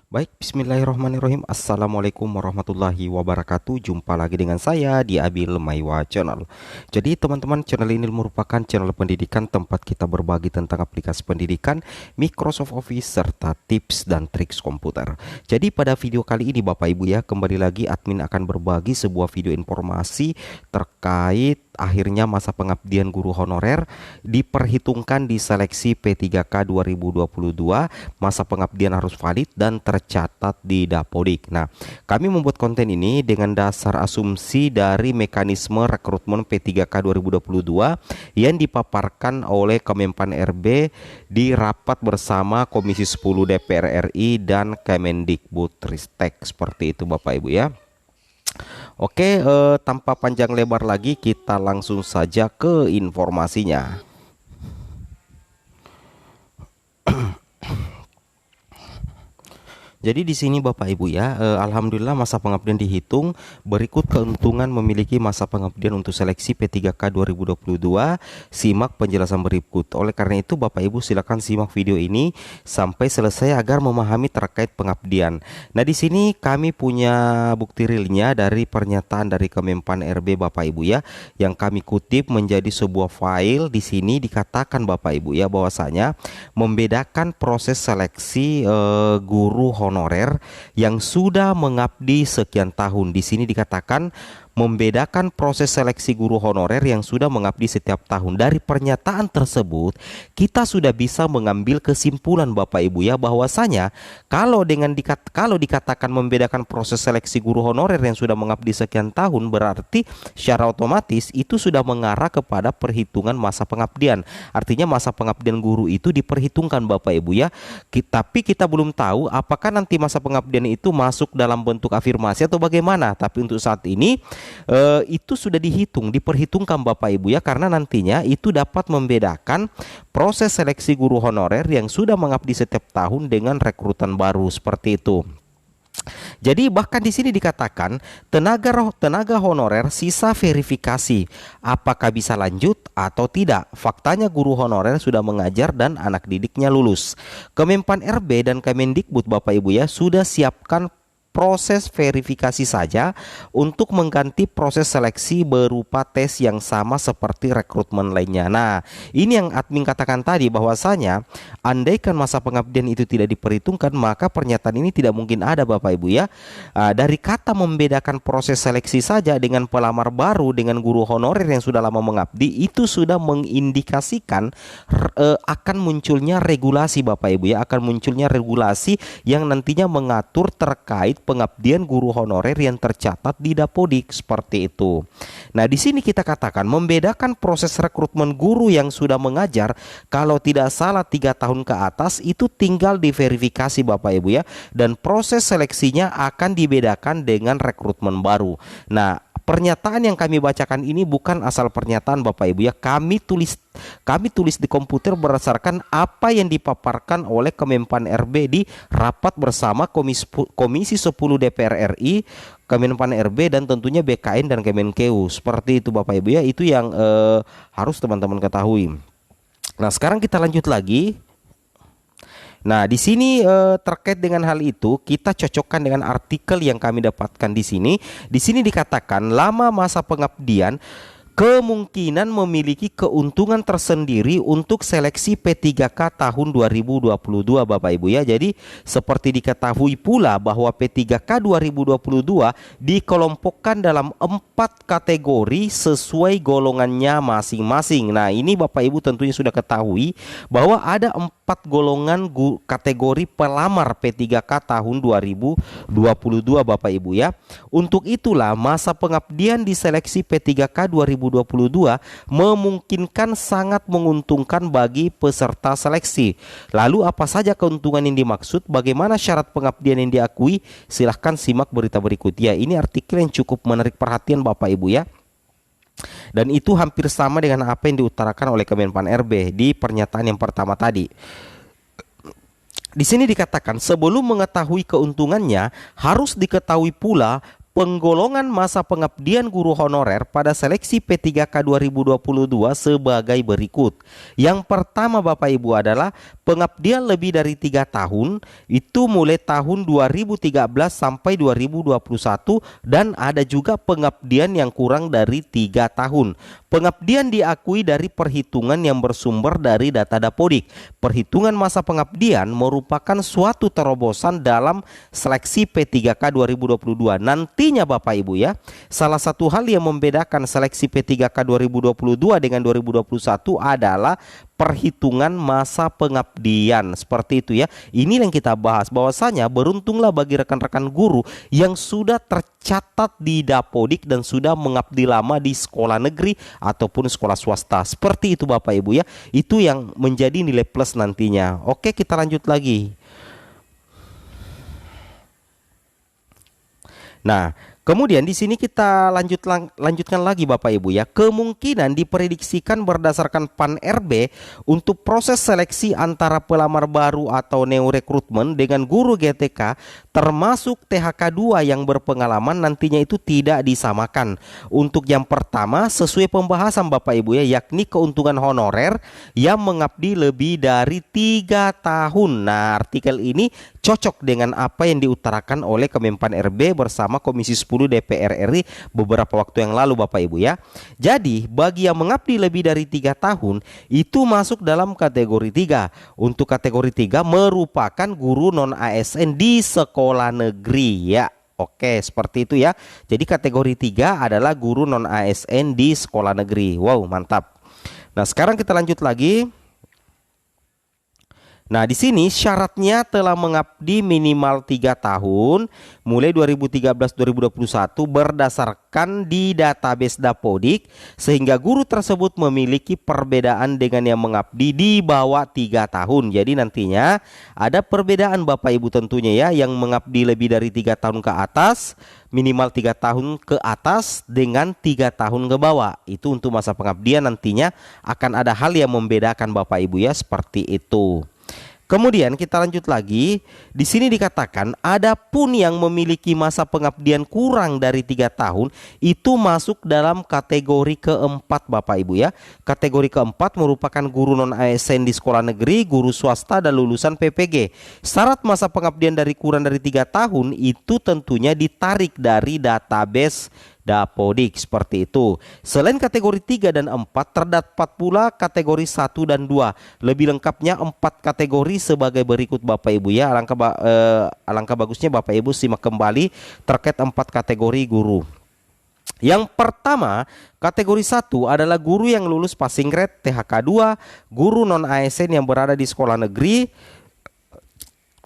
Baik, bismillahirrahmanirrahim. Assalamualaikum warahmatullahi wabarakatuh. Jumpa lagi dengan saya di Abil Maiwa Channel. Jadi teman-teman, channel ini merupakan channel pendidikan tempat kita berbagi tentang aplikasi pendidikan, Microsoft Office, serta tips dan triks komputer. Jadi pada video kali ini Bapak Ibu ya, kembali lagi admin akan berbagi sebuah video informasi terkait akhirnya masa pengabdian guru honorer diperhitungkan di seleksi P3K 2022. Masa pengabdian harus valid dan tercatat di Dapodik. Nah, kami membuat konten ini dengan dasar asumsi dari mekanisme rekrutmen P3K 2022 yang dipaparkan oleh Kemenpan RB di rapat bersama Komisi 10 DPR RI dan Kemendikbudristek. Seperti itu Bapak Ibu ya. Oke, tanpa panjang lebar lagi kita langsung saja ke informasinya. Jadi di sini Bapak Ibu ya, alhamdulillah masa pengabdian dihitung. Berikut keuntungan memiliki masa pengabdian untuk seleksi P3K 2022. Simak penjelasan berikut. Oleh karena itu Bapak Ibu silakan simak video ini sampai selesai agar memahami terkait pengabdian. Nah, di sini kami punya bukti realnya dari pernyataan dari Kemenpan RB Bapak Ibu ya, yang kami kutip menjadi sebuah file. Di sini dikatakan Bapak Ibu ya bahwasanya membedakan proses seleksi guru honorer yang sudah mengabdi sekian tahun. Di sini dikatakan membedakan proses seleksi guru honorer yang sudah mengabdi setiap tahun. Dari pernyataan tersebut, kita sudah bisa mengambil kesimpulan Bapak Ibu ya bahwasanya kalau dikatakan membedakan proses seleksi guru honorer yang sudah mengabdi sekian tahun, berarti secara otomatis itu sudah mengarah kepada perhitungan masa pengabdian. Artinya masa pengabdian guru itu diperhitungkan Bapak Ibu ya. Tapi kita belum tahu apakah nanti masa pengabdian itu masuk dalam bentuk afirmasi atau bagaimana. Tapi untuk saat ini itu sudah diperhitungkan Bapak Ibu ya, karena nantinya itu dapat membedakan proses seleksi guru honorer yang sudah mengabdi setiap tahun dengan rekrutan baru seperti itu. Jadi bahkan di sini dikatakan tenaga honorer sisa verifikasi apakah bisa lanjut atau tidak. Faktanya guru honorer sudah mengajar dan anak didiknya lulus. Kemenpan RB dan Kemendikbud Bapak Ibu ya sudah siapkan proses verifikasi saja untuk mengganti proses seleksi berupa tes yang sama seperti rekrutmen lainnya. Nah, ini yang admin katakan tadi bahwasanya andaikan masa pengabdian itu tidak diperhitungkan, maka pernyataan ini tidak mungkin ada Bapak Ibu ya. Dari kata membedakan proses seleksi saja dengan pelamar baru dengan guru honorer yang sudah lama mengabdi, itu sudah mengindikasikan akan munculnya regulasi Bapak Ibu ya, akan munculnya regulasi yang nantinya mengatur terkait pengabdian guru honorer yang tercatat di Dapodik seperti itu. Nah, di sini kita katakan membedakan proses rekrutmen guru yang sudah mengajar, kalau tidak salah 3 tahun ke atas itu tinggal diverifikasi Bapak Ibu ya, dan proses seleksinya akan dibedakan dengan rekrutmen baru. Nah, pernyataan yang kami bacakan ini bukan asal pernyataan Bapak Ibu ya. Kami tulis di komputer berdasarkan apa yang dipaparkan oleh Kemenpan RB di rapat bersama Komisi 10 DPR RI, Kemenpan RB dan tentunya BKN dan Kemenkeu. Seperti itu Bapak Ibu ya. Itu yang harus teman-teman ketahui. Nah, sekarang kita lanjut lagi. Nah, di sini terkait dengan hal itu kita cocokkan dengan artikel yang kami dapatkan di sini. Di sini dikatakan lama masa pengabdian kemungkinan memiliki keuntungan tersendiri untuk seleksi P3K tahun 2022 Bapak Ibu ya. Jadi seperti diketahui pula bahwa P3K 2022 dikelompokkan dalam 4 kategori sesuai golongannya masing-masing. Nah, ini Bapak Ibu tentunya sudah ketahui bahwa ada 4 golongan kategori pelamar P3K tahun 2022 Bapak Ibu ya. Untuk itulah masa pengabdian di seleksi P3K 2022 memungkinkan sangat menguntungkan bagi peserta seleksi. Lalu apa saja keuntungan yang dimaksud? Bagaimana syarat pengabdian yang diakui? Silahkan simak berita berikut ya. Ini artikel yang cukup menarik perhatian Bapak Ibu ya. Dan itu hampir sama dengan apa yang diutarakan oleh Kemenpan RB di pernyataan yang pertama tadi. Di sini dikatakan sebelum mengetahui keuntungannya harus diketahui pula penggolongan masa pengabdian guru honorer pada seleksi P3K 2022 sebagai berikut. Yang pertama Bapak Ibu adalah pengabdian lebih dari 3 tahun, itu mulai tahun 2013 sampai 2021, dan ada juga pengabdian yang kurang dari 3 tahun. Pengabdian diakui dari perhitungan yang bersumber dari data Dapodik. Perhitungan masa pengabdian merupakan suatu terobosan dalam seleksi P3K 2022. Nantinya Bapak Ibu ya, salah satu hal yang membedakan seleksi P3K 2022 dengan 2021 adalah perhitungan masa pengabdian. Seperti itu ya. Ini yang kita bahas, bahwasanya beruntunglah bagi rekan-rekan guru yang sudah tercatat di Dapodik dan sudah mengabdi lama di sekolah negeri ataupun sekolah swasta. Seperti itu Bapak Ibu ya. Itu yang menjadi nilai plus nantinya. Oke, kita lanjut lagi. Nah, kemudian di sini kita lanjutkan lagi Bapak Ibu ya. Kemungkinan diprediksikan berdasarkan PAN RB untuk proses seleksi antara pelamar baru atau neo rekrutmen dengan guru GTK termasuk THK 2 yang berpengalaman nantinya itu tidak disamakan. Untuk yang pertama sesuai pembahasan Bapak Ibu ya, yakni keuntungan honorer yang mengabdi lebih dari 3 tahun. Nah, artikel ini cocok dengan apa yang diutarakan oleh Kemenpan RB bersama Komisi 10 DPR RI beberapa waktu yang lalu Bapak Ibu ya. Jadi bagi yang mengabdi lebih dari 3 tahun itu masuk dalam kategori 3. Untuk kategori 3 merupakan guru non ASN di sekolah negeri ya. Oke, seperti itu ya. Jadi kategori 3 adalah guru non ASN di sekolah negeri. Wow, mantap. Nah, sekarang kita lanjut lagi. Nah, di sini syaratnya telah mengabdi minimal 3 tahun mulai 2013-2021 berdasarkan di database Dapodik, sehingga guru tersebut memiliki perbedaan dengan yang mengabdi di bawah 3 tahun. Jadi nantinya ada perbedaan Bapak Ibu tentunya ya, yang mengabdi lebih dari 3 tahun ke atas, minimal 3 tahun ke atas dengan 3 tahun ke bawah. Itu untuk masa pengabdian nantinya akan ada hal yang membedakan Bapak Ibu ya, seperti itu. Kemudian kita lanjut lagi. Di sini dikatakan adapun yang memiliki masa pengabdian kurang dari 3 tahun itu masuk dalam kategori keempat Bapak Ibu ya. Kategori keempat merupakan guru non ASN di sekolah negeri, guru swasta dan lulusan PPG. Syarat masa pengabdian dari kurang dari 3 tahun itu tentunya ditarik dari database Dapodik, seperti itu. Selain kategori 3 dan 4 terdapat pula kategori 1 dan 2. Lebih lengkapnya 4 kategori sebagai berikut Bapak Ibu ya. Alangkah bagusnya Bapak Ibu simak kembali terkait 4 kategori guru. Yang pertama, kategori 1 adalah guru yang lulus passing grade THK 2, guru non ASN yang berada di sekolah negeri,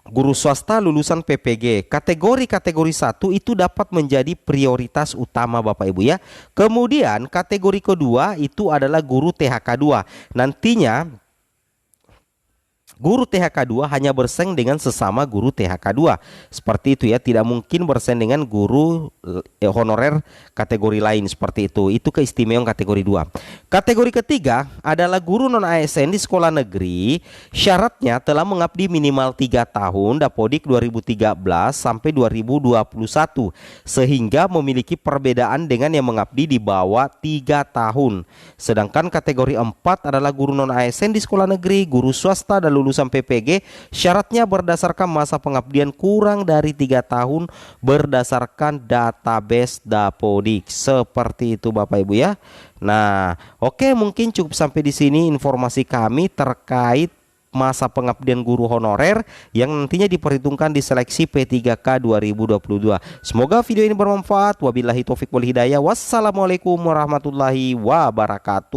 guru swasta lulusan PPG. Kategori 1 itu dapat menjadi prioritas utama Bapak Ibu ya. Kemudian kategori kedua itu adalah guru THK 2. Nantinya guru THK 2 hanya bersaing dengan sesama guru THK 2. Seperti itu ya, tidak mungkin bersaing dengan guru honorer kategori lain, seperti itu. Itu keistimewaan kategori 2. Kategori ketiga adalah guru non ASN di sekolah negeri. Syaratnya telah mengabdi minimal 3 tahun Dapodik 2013 sampai 2021 sehingga memiliki perbedaan dengan yang mengabdi di bawah 3 tahun. Sedangkan kategori 4 adalah guru non ASN di sekolah negeri, guru swasta dan lulusan PPG. Syaratnya berdasarkan masa pengabdian kurang dari 3 tahun berdasarkan database Dapodik. Seperti itu Bapak Ibu ya. Nah, oke, mungkin cukup sampai di sini informasi kami terkait masa pengabdian guru honorer yang nantinya diperhitungkan di seleksi P3K 2022. Semoga video ini bermanfaat. Wabillahi taufik wal hidayah. Wassalamualaikum warahmatullahi wabarakatuh.